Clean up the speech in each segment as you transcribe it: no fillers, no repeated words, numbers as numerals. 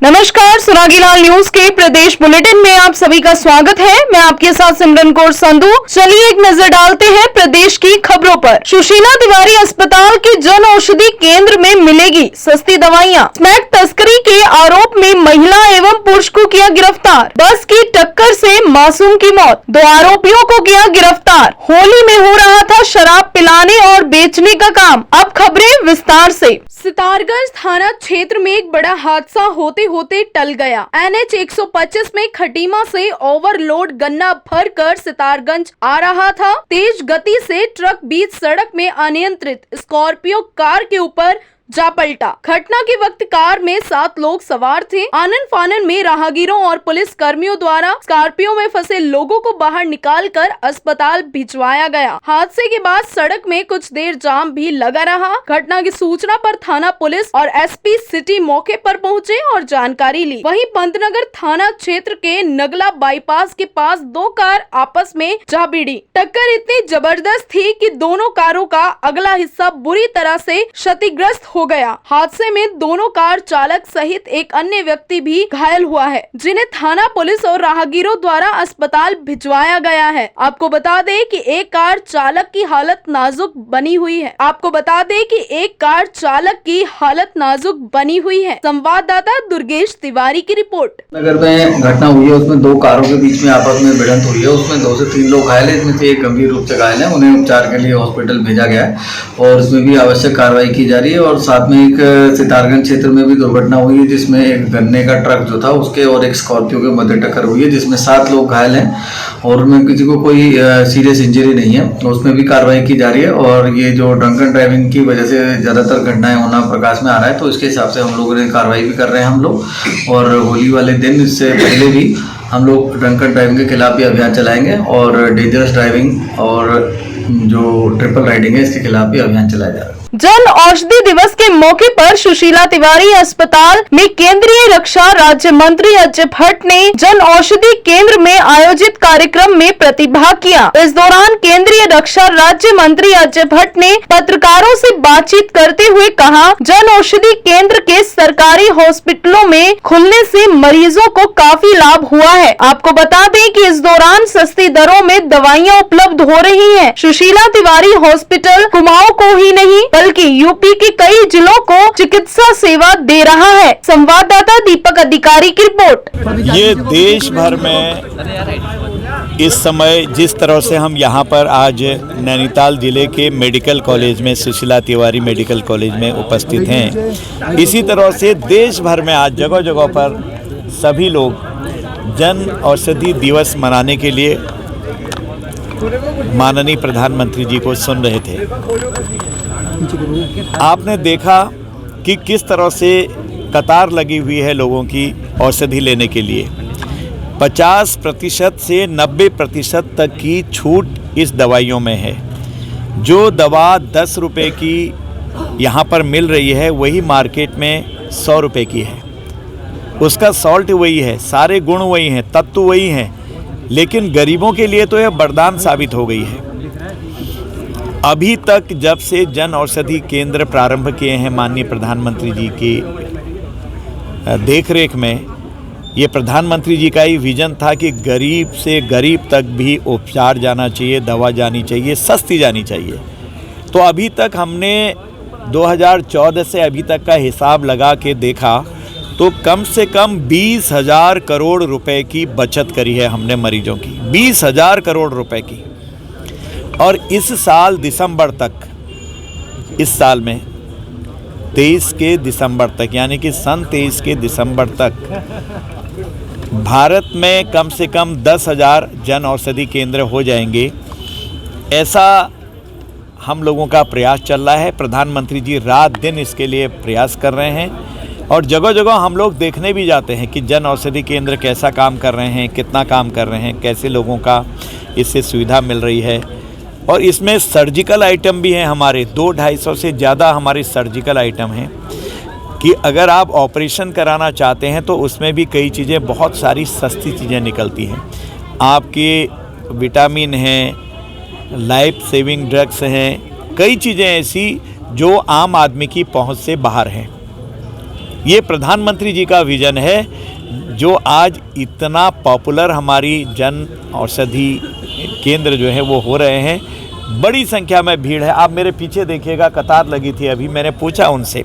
नमस्कार, सुरागीलाल न्यूज के प्रदेश बुलेटिन में आप सभी का स्वागत है। मैं आपके साथ सिमरन कौर संधू। चलिए एक नजर डालते हैं प्रदेश की खबरों पर। सुशीला तिवारी अस्पताल के जन औषधि केंद्र में मिलेगी सस्ती दवाइयां। स्मैक तस्करी के आरोप में महिला एवं पुरुष को किया गिरफ्तार। बस की टक्कर से मासूम की मौत, 2 आरोपियों को किया गिरफ्तार। होली में हो रहा था शराब पिलाने और बेचने का काम। अब खबरें विस्तार से। सितारगंज थाना क्षेत्र में एक बड़ा हादसा होते होते टल गया। NH 125 में खटीमा से ओवरलोड गन्ना भरकर सितारगंज आ रहा था। तेज गति से ट्रक बीच सड़क में अनियंत्रित स्कॉर्पियो कार के ऊपर जा पलटा। घटना के वक्त कार में 7 लोग सवार थे। आनन फानन में राहगीरों और पुलिस कर्मियों द्वारा स्कॉर्पियो में फंसे लोगों को बाहर निकालकर अस्पताल भिजवाया गया। हादसे के बाद सड़क में कुछ देर जाम भी लगा रहा। घटना की सूचना पर थाना पुलिस और SP सिटी मौके पर पहुंचे और जानकारी ली। वहीं पंतनगर थाना क्षेत्र के नगला बाईपास के पास 2 कार आपस में जा भिड़ी। टक्कर इतनी जबरदस्त थी कि दोनों कारों का अगला हिस्सा बुरी तरह से क्षतिग्रस्त हो गया। हादसे में दोनों कार चालक सहित एक अन्य व्यक्ति भी घायल हुआ है, जिन्हें थाना पुलिस और राहगीरों द्वारा अस्पताल भिजवाया गया है। आपको बता दें कि एक कार चालक की हालत नाजुक बनी हुई है। संवाददाता दुर्गेश तिवारी की रिपोर्ट। नगर में घटना हुई है, उसमें 2 कारों के बीच में आपस में भिड़ंत हुई है। उसमें 2 से 3 लोग घायल हैं, इसमें से एक गंभीर रूप से घायल है। उन्हें उपचार के लिए हॉस्पिटल भेजा गया है और इसमें भी आवश्यक कार्रवाई की जा रही है। और साथ में एक सितारगंज क्षेत्र में भी दुर्घटना हुई है, जिसमें एक गन्ने का ट्रक जो था उसके और एक स्कॉर्पियो के मध्य टक्कर हुई है, जिसमें 7 लोग घायल हैं और उनमें किसी को कोई सीरियस इंजरी नहीं है। उसमें भी कार्रवाई की जा रही है। और ये जो ड्रंकन ड्राइविंग की वजह से ज़्यादातर घटनाएं होना प्रकाश में आ रहा है, तो इसके हिसाब से हम लोगों ने कार्रवाई भी कर रहे हैं हम लोग। और होली वाले दिन इससे पहले भी हम लोग ड्रंकन ड्राइविंग के खिलाफ भी अभियान चलाएंगे और डेंजरस ड्राइविंग और जो ट्रिपल राइडिंग है इसके खिलाफ भी अभियान चलाया जा रहा है। जन औषधि दिवस के मौके पर सुशीला तिवारी अस्पताल में केंद्रीय रक्षा राज्य मंत्री अजय भट्ट ने जन औषधि केंद्र में आयोजित कार्यक्रम में प्रतिभाग किया। इस दौरान केंद्रीय रक्षा राज्य मंत्री अजय भट्ट ने पत्रकारों से बातचीत करते हुए कहा, जन औषधि केंद्र के सरकारी हॉस्पिटलों में खुलने से मरीजों को काफी लाभ हुआ है। आपको बता दें कि इस दौरान सस्ती दरों में दवाइयाँ उपलब्ध हो रही है। सुशीला तिवारी हॉस्पिटल कुमाऊं को ही नहीं बल्कि यूपी के कई जिलों को चिकित्सा सेवा दे रहा है। संवाददाता दीपक अधिकारी की रिपोर्ट। ये देश भर में इस समय जिस तरह से हम यहाँ पर आज नैनीताल जिले के मेडिकल कॉलेज में सुशीला तिवारी मेडिकल कॉलेज में उपस्थित हैं, इसी तरह से देश भर में आज जगह जगह पर सभी लोग जन औषधि दिवस मनाने के लिए माननीय प्रधानमंत्री जी को सुन रहे थे। आपने देखा कि किस तरह से कतार लगी हुई है लोगों की औषधि लेने के लिए। 50% से 90% तक की छूट इस दवाइयों में है। जो दवा 10 रुपये की यहाँ पर मिल रही है, वही मार्केट में 100 रुपये की है। उसका सॉल्ट वही है, सारे गुण वही हैं, तत्व वही हैं, लेकिन गरीबों के लिए तो यह वरदान साबित हो गई है। अभी तक जब से जन औषधि केंद्र प्रारंभ किए हैं माननीय प्रधानमंत्री जी की देखरेख में, ये प्रधानमंत्री जी का ही विजन था कि गरीब से गरीब तक भी उपचार जाना चाहिए, दवा जानी चाहिए, सस्ती जानी चाहिए। तो अभी तक हमने 2014 से अभी तक का हिसाब लगा के देखा तो कम से कम 20,000 करोड़ रुपए की बचत करी है हमने मरीजों की, 20,000 करोड़ रुपए की। और इस साल दिसंबर तक, इस साल में 23 के दिसंबर तक, यानी कि सन 23 के दिसंबर तक भारत में कम से कम 10,000 जन औषधि केंद्र हो जाएंगे। ऐसा हम लोगों का प्रयास चल रहा है। प्रधानमंत्री जी रात दिन इसके लिए प्रयास कर रहे हैं और जगह जगह हम लोग देखने भी जाते हैं कि जन औषधि केंद्र कैसा काम कर रहे हैं, कितना काम कर रहे हैं, कैसे लोगों का इससे सुविधा मिल रही है। और इसमें सर्जिकल आइटम भी हैं हमारे, 200-250 से ज़्यादा हमारे सर्जिकल आइटम हैं कि अगर आप ऑपरेशन कराना चाहते हैं तो उसमें भी कई चीज़ें, बहुत सारी सस्ती चीज़ें निकलती हैं। आपके विटामिन हैं, लाइफ सेविंग ड्रग्स हैं, कई चीज़ें ऐसी जो आम आदमी की पहुंच से बाहर हैं। ये प्रधानमंत्री जी का विज़न है जो आज इतना पॉपुलर हमारी जन औषधि केंद्र जो है वो हो रहे हैं। बड़ी संख्या में भीड़ है। आप मेरे पीछे देखिएगा, कतार लगी थी। अभी मैंने पूछा उनसे,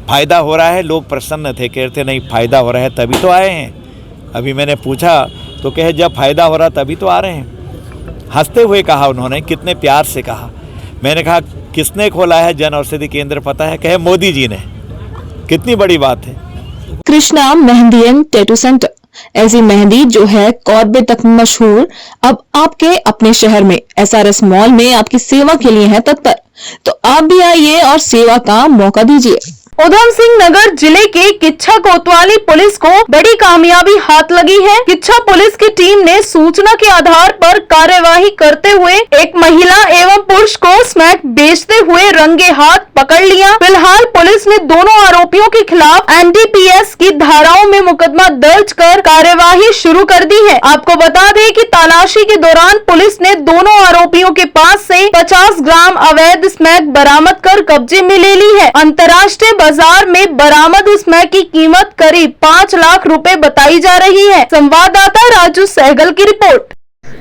फ़ायदा हो रहा है? लोग प्रसन्न थे, कह रहे थे नहीं फ़ायदा हो रहा है तभी तो आए हैं। अभी मैंने पूछा तो कहे जब फ़ायदा हो रहा तभी तो आ रहे हैं। हंसते हुए कहा उन्होंने, कितने प्यार से कहा। मैंने कहा किसने खोला है जन औषधि केंद्र पता है? कहे मोदी जी ने। कितनी बड़ी बात है। Krishna mehndi and tattoo centre, ऐसी मेहंदी जो है कॉर्बे तक मशहूर, अब आपके अपने शहर में SRS मॉल में आपकी सेवा के लिए है तत्पर। तो आप भी आइए और सेवा का मौका दीजिए। उधम सिंह नगर जिले के किच्छा कोतवाली पुलिस को बड़ी कामयाबी हाथ लगी है। किच्छा पुलिस की टीम ने सूचना के आधार पर कार्यवाही करते हुए एक महिला एवं पुरुष को स्मैक बेचते हुए रंगे हाथ पकड़ लिया। फिलहाल पुलिस ने दोनों आरोपियों के खिलाफ NDPS की धाराओं में मुकदमा दर्ज कर कार्यवाही शुरू कर दी है। आपको बता दें कि तलाशी के दौरान पुलिस ने दोनों आरोपियों के पास से 50 ग्राम अवैध स्मैक बरामद कर कब्जे में ले ली है। अंतर्राष्ट्रीय बाजार में बरामद स्मैक की कीमत करीब 5 लाख रुपए बताई जा रही है। संवाददाता राजू सहगल की रिपोर्ट।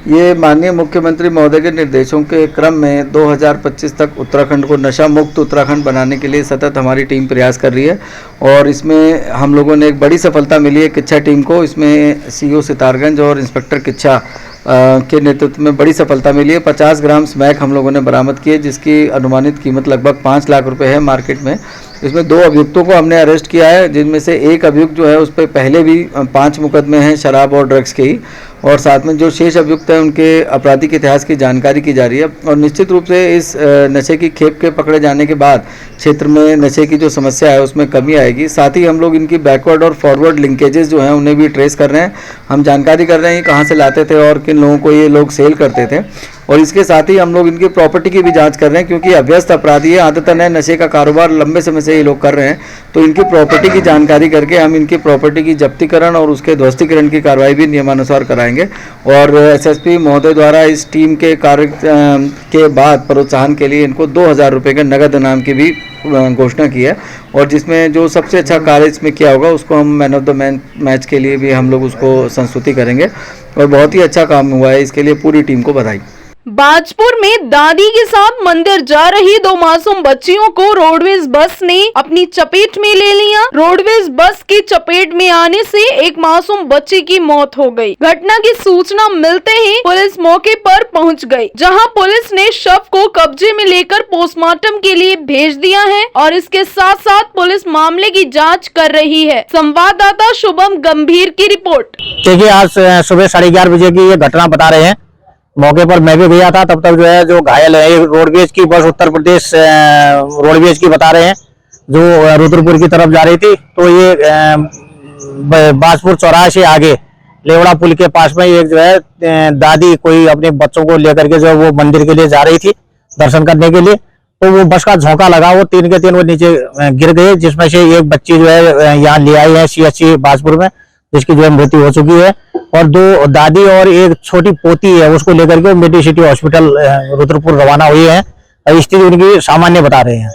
ये माननीय मुख्यमंत्री महोदय के निर्देशों के क्रम में 2025 तक उत्तराखंड को नशा मुक्त उत्तराखंड बनाने के लिए सतत हमारी टीम प्रयास कर रही है और इसमें हम लोगों ने एक बड़ी सफलता मिली है किच्छा टीम को। इसमें CO सितारगंज और इंस्पेक्टर किच्छा के नेतृत्व में बड़ी सफलता मिली है। 50 ग्राम स्मैक हम लोगों ने बरामद किए जिसकी अनुमानित कीमत लगभग 5 लाख रुपए है मार्केट में। इसमें 2 अभियुक्तों को हमने अरेस्ट किया है, जिनमें से एक अभियुक्त जो है उस पर पहले भी 5 मुकदमे हैं शराब और ड्रग्स के ही, और साथ में जो शेष अभियुक्त हैं उनके आपराधिक इतिहास की जानकारी की जा रही है। और निश्चित रूप से इस नशे की खेप के पकड़े जाने के बाद क्षेत्र में नशे की जो समस्या है उसमें कमी आएगी। साथ ही हम लोग इनकी बैकवर्ड और फॉरवर्ड लिंकेजेस जो हैं उन्हें भी ट्रेस कर रहे हैं। हम जानकारी कर रहे हैं कहाँ से लाते थे और किन लोगों को ये लोग सेल करते थे, और इसके साथ ही हम लोग इनकी प्रॉपर्टी की भी जांच कर रहे हैं क्योंकि अभ्यस्त अपराधी है, आदतन है, नशे का कारोबार लंबे समय से ये लोग कर रहे हैं। तो इनकी प्रॉपर्टी की जानकारी करके हम इनकी प्रॉपर्टी की जब्तीकरण और उसके ध्वस्तीकरण की कार्रवाई भी नियमानुसार कराएंगे। और SSP महोदय द्वारा इस टीम के कार्य के बाद प्रोत्साहन के लिए इनको 2000 रुपये के नगद इनाम की भी घोषणा की है, और जिसमें जो सबसे अच्छा कार्य इसमें किया होगा उसको हम मैन ऑफ द मैच के लिए भी हम लोग उसको संस्तुति करेंगे। और बहुत ही अच्छा काम हुआ है, इसके लिए पूरी टीम को बधाई। बाजपुर में दादी के साथ मंदिर जा रही 2 मासूम बच्चियों को रोडवेज बस ने अपनी चपेट में ले लिया। रोडवेज बस की चपेट में आने से एक मासूम बच्ची की मौत हो गई। घटना की सूचना मिलते ही पुलिस मौके पर पहुंच गई, जहां पुलिस ने शव को कब्जे में लेकर पोस्टमार्टम के लिए भेज दिया है और इसके साथ साथ पुलिस मामले की जाँच कर रही है। संवाददाता शुभम गंभीर की रिपोर्ट। देखिए, आज सुबह 11:30 बजे की ये घटना बता रहे हैं। मौके पर मैं भी गया था, तब तक जो है जो घायल है रोडवेज की बस, उत्तर प्रदेश रोडवेज की बता रहे हैं, जो रुद्रपुर की तरफ जा रही थी। तो ये बाजपुर चौराहे से आगे लेवड़ा पुल के पास में एक जो है दादी कोई अपने बच्चों को लेकर के जो है वो मंदिर के लिए जा रही थी दर्शन करने के लिए। तो वो बस का झोंका लगा, वो 3 के 3 वो नीचे गिर गए, जिसमें से एक बच्ची जो है यहाँ ले आई है CHC बाजपुर में, जिसकी जो है मृत्यु हो चुकी है। और 2 दादी और एक छोटी पोती है, उसको लेकर के मेडी सिटी हॉस्पिटल रुद्रपुर रवाना हुई है। स्थिति उनकी सामान्य बता रहे हैं।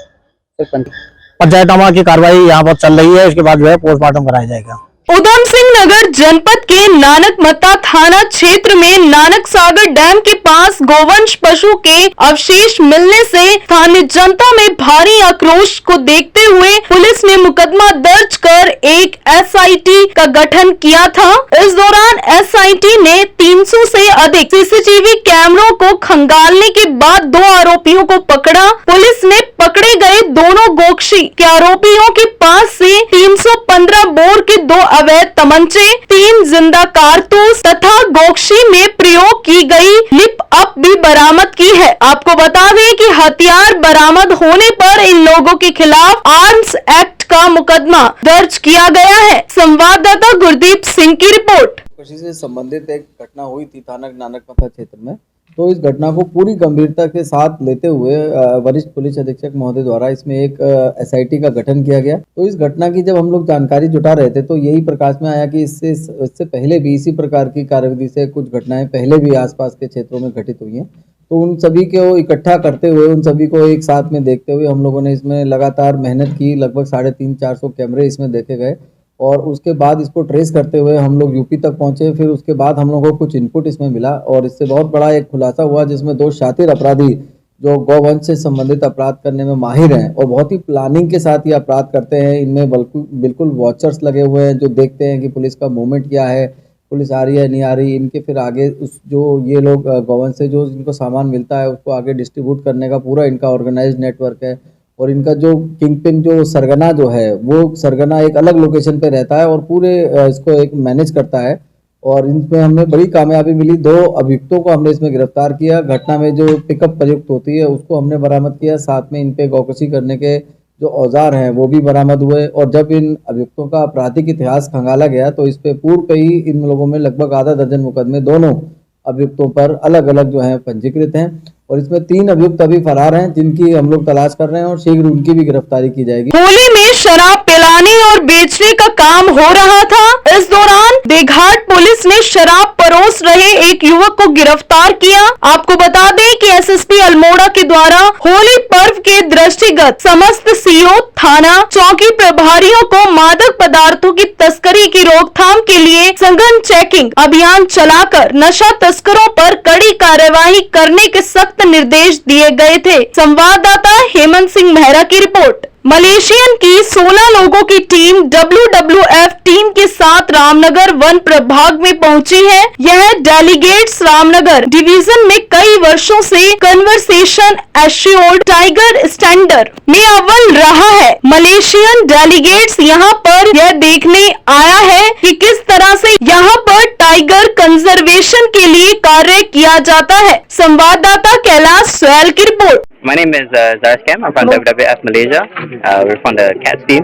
पंचायतनामा की कार्रवाई यहाँ पर चल रही है, इसके बाद जो है पोस्टमार्टम कराया जाएगा। उधम सिंह नगर जनपद के नानकमत्ता थाना क्षेत्र में नानक सागर डैम के पास गोवंश पशु के अवशेष मिलने से स्थानीय जनता में भारी आक्रोश को देखते हुए पुलिस ने मुकदमा दर्ज कर एक SIT का गठन किया था। इस दौरान SIT ने 300 से अधिक CCTV कैमरों को खंगालने के बाद 2 आरोपियों को पकड़ा। पुलिस ने पकड़े गए दोनों गोक्षी के आरोपियों के पास से 315 बोर के 2 अवैध तमंचे, 3 जिंदा कारतूस तथा गोक्षी में प्रयोग की गई लिप अप भी बरामद की है। आपको बता दें कि हथियार बरामद होने पर इन लोगों के खिलाफ आर्म्स एक्ट का मुकदमा दर्ज किया गया है। संवाददाता गुरदीप सिंह की रिपोर्ट। कृषि से संबंधित एक घटना हुई थी नानकमत्ता क्षेत्र में, तो इस घटना को पूरी गंभीरता के साथ लेते हुए वरिष्ठ पुलिस अधीक्षक महोदय द्वारा इसमें एक SIT का गठन किया गया। तो इस घटना की जब हम लोग जानकारी जुटा रहे थे तो यही प्रकाश में आया कि इससे पहले भी इसी प्रकार की कार्यविधि से कुछ घटनाएं पहले भी आसपास के क्षेत्रों में घटित हुई हैं। तो उन सभी को इकट्ठा करते हुए, उन सभी को एक साथ में देखते हुए हम लोगों ने इसमें लगातार मेहनत की। लगभग 350-400 कैमरे इसमें देखे गए और उसके बाद इसको ट्रेस करते हुए हम लोग यूपी तक पहुंचे। फिर उसके बाद हम लोगों को कुछ इनपुट इसमें मिला और इससे बहुत बड़ा एक खुलासा हुआ, जिसमें 2 शातिर अपराधी जो गौवंश से संबंधित अपराध करने में माहिर हैं और बहुत ही प्लानिंग के साथ ये अपराध करते हैं। इनमें बिल्कुल वॉचर्स लगे हुए हैं जो देखते हैं कि पुलिस का मूवमेंट क्या है, पुलिस आ रही है नहीं आ रही। इनके फिर आगे उस जो ये लोग गौवंश से जो इनको सामान मिलता है उसको आगे डिस्ट्रीब्यूट करने का पूरा इनका ऑर्गेनाइज नेटवर्क है। और इनका जो किंग पिन जो सरगना जो है वो सरगना एक अलग लोकेशन पे रहता है और पूरे इसको एक मैनेज करता है। और इनमें हमें बड़ी कामयाबी मिली। 2 अभियुक्तों को हमने इसमें गिरफ्तार किया। घटना में जो पिकअप प्रयुक्त होती है उसको हमने बरामद किया। साथ में इन पे गौकशी करने के जो औजार हैं वो भी बरामद हुए। और जब इन अभियुक्तों का आपराधिक इतिहास खंगाला गया तो इस पे पूर्व पे ही इन लोगों में लगभग आधा दर्जन मुकदमे दोनों अभियुक्तों पर अलग अलग जो है पंजीकृत हैं। और इसमें 3 अभियुक्त अभी फरार हैं जिनकी हम लोग तलाश कर रहे हैं और शीघ्र उनकी भी गिरफ्तारी की जाएगी। होली में शराब पिलाने और बेचने का काम हो रहा था। इस दौरान देघाट पुलिस ने शराब परोस रहे एक युवक को गिरफ्तार किया। आपको बता दें कि एसएसपी अल्मोड़ा के द्वारा होली पर्व के दृष्टिगत समस्त सीओ, थाना, चौकी प्रभारियों को मादक पदार्थों की तस्करी की रोकथाम के लिए सघन चेकिंग अभियान चलाकर नशा तस्करों पर कड़ी कार्यवाही करने के सख्त निर्देश दिए गए थे। संवाददाता हेमंत सिंह मेहरा की रिपोर्ट। मलेशियन की 16 लोगों की टीम WWF टीम के साथ रामनगर वन प्रभाग में पहुंची है। यह डेलीगेट्स रामनगर डिवीजन में कई वर्षों से कन्वर्सेशन एश्योर्ड टाइगर स्टैंडर्ड में अव्वल रहा है। मलेशियन डेलीगेट्स यहां पर यह देखने आया है कि किस तरह से यहां पर टाइगर कंजर्वेशन के लिए कार्य किया जाता है। संवाददाता कैलाश सोयल की report. My name is Zaraz Kam. I'm from WWF Malaysia. We're from the CATS team.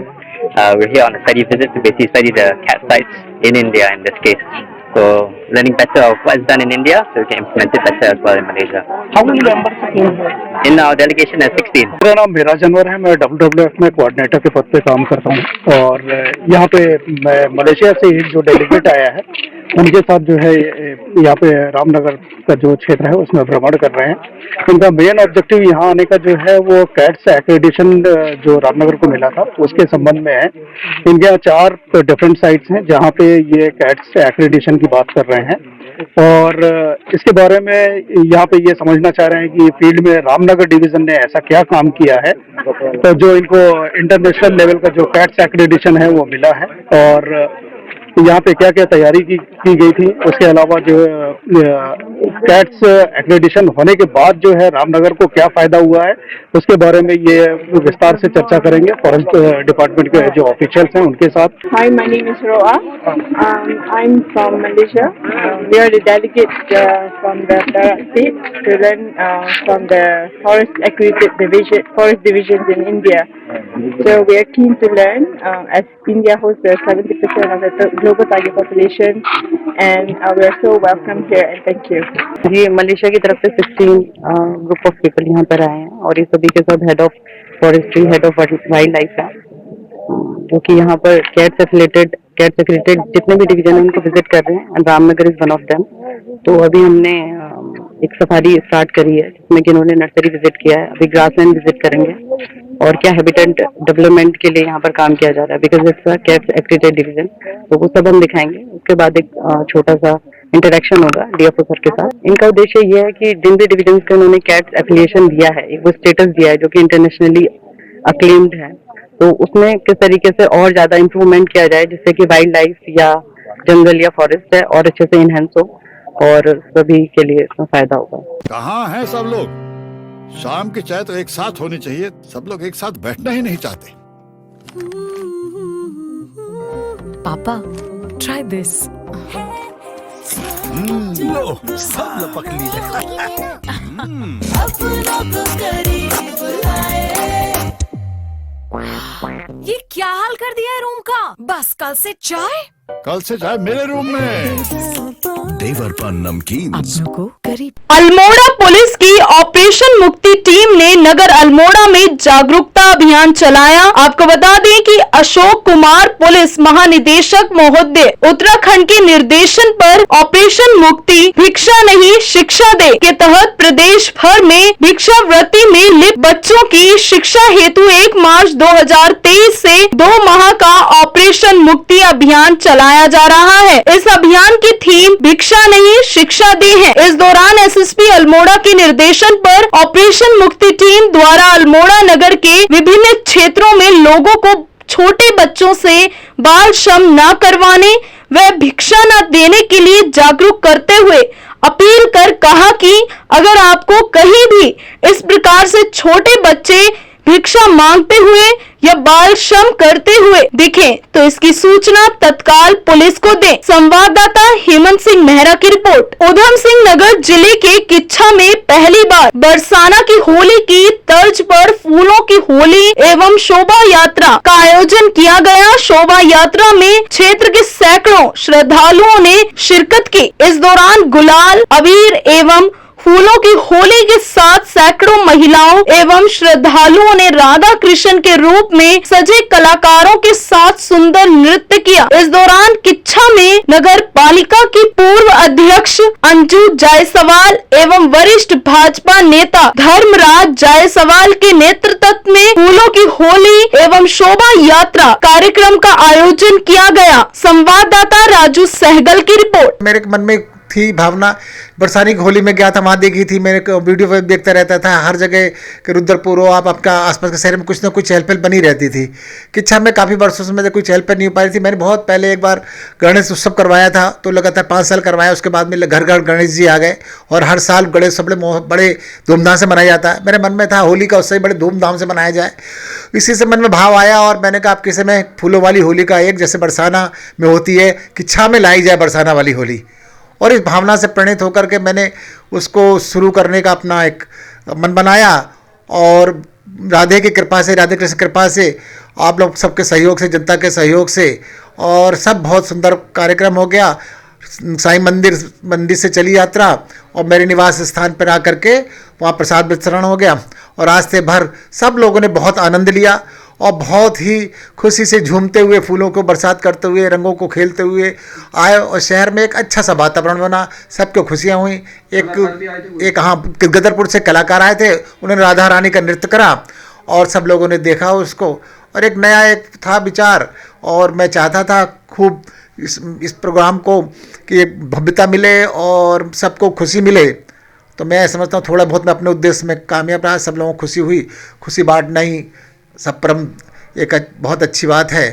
We're here on a study visit to basically study the CAT sites in India in this case. So learning better of what's done in India so we can implement it better as well in Malaysia. How many members came here? In our delegation is 16. मेरा नाम मेरा जानवर है। मैं WWF में coordinator के पद पे काम करता हूँ और यहाँ पे मैं मलेशिया से एक जो डेलीगेट आया है उनके साथ जो है यहाँ पे रामनगर का जो क्षेत्र है उसमें भ्रमण कर रहे हैं। इनका मेन ऑब्जेक्टिव यहाँ आने का जो है वो कैट्स एक्रेडिशन जो रामनगर को मिला था उसके संबंध में है। इनके यहाँ 4 डिफरेंट साइट्स हैं जहाँ पे ये कैट्स एक्रेडिशन की बात कर रहे हैं और इसके बारे में यहाँ पे ये समझना चाह रहे हैं कि फील्ड में रामनगर डिवीजन ने ऐसा क्या काम किया है तो जो इनको इंटरनेशनल लेवल का जो कैट्स एक्रेडिशन है वो मिला है और यहाँ पे क्या क्या तैयारी की गई थी। उसके अलावा जो कैट्स एक्रेडिशन होने के बाद जो है रामनगर को क्या फायदा हुआ है उसके बारे में ये विस्तार से चर्चा करेंगे फॉरेस्ट डिपार्टमेंट के जो ऑफिशियल्स हैं उनके साथ। Hi, my name is Roa. I'm from Malaysia. We are the delegates from the Perak state to learn from the forest divisions in India. So we are keen to learn as India hosts 70% of the global tiger population and we are so welcome here and thank you. ये Malaysia की तरफ से 16 group of people यहाँ पर आए हैं और ये सभी के साथ head of forestry, head of wild life है जो कि यहाँ पर कैट्स एफिलिएटेड जितने भी डिवीजन है उनको विजिट कर रहे हैं and Ramnagar is one of them. तो अभी हमने एक सफारी स्टार्ट करी है जिसमें कि इन्होंने नर्सरी विजिट किया है। अभी ग्रासलैंड विजिट करेंगे और क्या हैबिटेट डेवलपमेंट के लिए यहाँ पर काम किया जा रहा है because it's a cats accredited division. तो वो सब हम दिखाएंगे। उसके बाद एक छोटा सा इंटरेक्शन होगा डीएफओ सर के साथ। इनका उद्देश्य ये है कि जिन भी डिवीजन को उन्होंने कैट्स एफिलिएशन दिया है, एक वो स्टेटस दिया है जो कि इंटरनेशनली अक्लेम्ड है, तो उसमें किस तरीके से और ज्यादा इम्प्रूवमेंट किया जाए जिससे कि वाइल्ड लाइफ या जंगल या फॉरेस्ट है और अच्छे से इनहेंस हो और सभी के लिए इसमें फायदा होगा। कहाँ हैं सब लोग? शाम की चाय तो एक साथ होनी चाहिए। सब लोग एक साथ बैठना ही नहीं चाहते। पापा, try this. लो, सब पक ली। ये क्या हाल कर दिया है रूम का? बस कल से चाय मेरे रूम में। तेवर पान नमकीन अपनों को करीब। अल्मोड़ा पुलिस की ऑपरेशन मुक्ति टीम ने नगर अल्मोड़ा में जागरूकता अभियान चलाया। आपको बता दें कि अशोक कुमार पुलिस महानिदेशक महोदय उत्तराखंड के निर्देशन पर ऑपरेशन मुक्ति भिक्षा नहीं शिक्षा दे के तहत प्रदेश भर में भिक्षावृत्ति में लिप्त बच्चों की शिक्षा हेतु 1 मार्च 2023 से 2 माह का ऑपरेशन मुक्ति अभियान चलाया जा रहा है। इस अभियान की थीम भिक्षा नहीं शिक्षा दे है। इस दौरान एसएसपी अल्मोड़ा के निर्देशन पर ऑपरेशन मुक्ति टीम द्वारा अल्मोड़ा नगर के विभिन्न क्षेत्रों में लोगों को छोटे बच्चों से बाल श्रम न करवाने व भिक्षा न देने के लिए जागरूक करते हुए अपील कर कहा कि अगर आपको कहीं भी इस प्रकार से छोटे बच्चे भिक्षा मांगते हुए या बाल श्रम करते हुए दिखें तो इसकी सूचना तत्काल पुलिस को दें। संवाददाता हेमंत सिंह मेहरा की रिपोर्ट। उधम सिंह नगर जिले के किच्छा में पहली बार बरसाना की होली की तर्ज पर फूलों की होली एवं शोभा यात्रा का आयोजन किया गया। शोभा यात्रा में क्षेत्र के सैकड़ों श्रद्धालुओं ने शिरकत की। इस दौरान गुलाल अबीर एवं फूलों की होली के साथ सैकड़ों महिलाओं एवं श्रद्धालुओं ने राधा कृष्ण के रूप में सजे कलाकारों के साथ सुंदर नृत्य किया। इस दौरान किच्छा में नगर पालिका की पूर्व अध्यक्ष अंजू जायसवाल एवं वरिष्ठ भाजपा नेता धर्मराज जायसवाल के नेतृत्व में फूलों की होली एवं शोभा यात्रा कार्यक्रम का आयोजन किया गया। संवाददाता राजू सहगल की रिपोर्ट। मेरे मन में थी भावना, बरसानी की होली में गया था, वहाँ देखी थी, मेरे को वीडियो देखता रहता था। हर जगह के रुद्रपुर हो आप आपका आसपास के शहर में कुछ ना कुछ चहल पहल बनी रहती थी। किच्छा में काफ़ी वर्षों से कोई चहल पहल नहीं हो पा रही थी। मैंने बहुत पहले एक बार गणेश उत्सव करवाया था, तो लगातार 5 साल करवाया। उसके बाद में घर घर गणेश जी आ गए और हर साल गणेश सब बड़े धूमधाम से मनाया जाता है। मेरे मन में था होली का उससे बड़े धूमधाम से मनाया जाए, इसी से मन में भाव आया और मैंने कहा आपके समय फूलों वाली होली का एक जैसे बरसाना में होती है, किच्छा में लाई जाए बरसाना वाली होली। और इस भावना से प्रणीत होकर के मैंने उसको शुरू करने का अपना एक मन बनाया और राधे की कृपा से, राधे कृष्ण कृपा से, आप लोग सबके सहयोग से, जनता के सहयोग से और सब बहुत सुंदर कार्यक्रम हो गया। साईं मंदिर से चली यात्रा और मेरे निवास स्थान पर आकर के वहाँ प्रसाद वितरण हो गया और रास्ते भर सब लोगों ने बहुत आनंद लिया और बहुत ही खुशी से झूमते हुए, फूलों को बरसात करते हुए, रंगों को खेलते हुए आए और शहर में एक अच्छा सा वातावरण बना। सबको खुशियाँ हुई। एक हाँ गदरपुर से कलाकार आए थे, उन्होंने राधा रानी का नृत्य करा और सब लोगों ने देखा उसको और एक नया एक था विचार और मैं चाहता था खूब इस प्रोग्राम को कि भव्यता मिले और सबको खुशी मिले। तो मैं समझता हूँ थोड़ा बहुत मैं अपने उद्देश्य में कामयाब रहा। सब लोगों को खुशी हुई, खुशी बांटना ही सब परम एक बहुत अच्छी बात है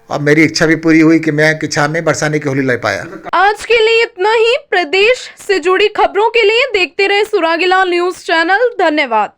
और मेरी इच्छा भी पूरी हुई कि मैं किच्छा में बरसाने की होली ले पाया। आज के लिए इतना ही। प्रदेश से जुड़ी खबरों के लिए देखते रहे सुरागीलाल न्यूज चैनल। धन्यवाद।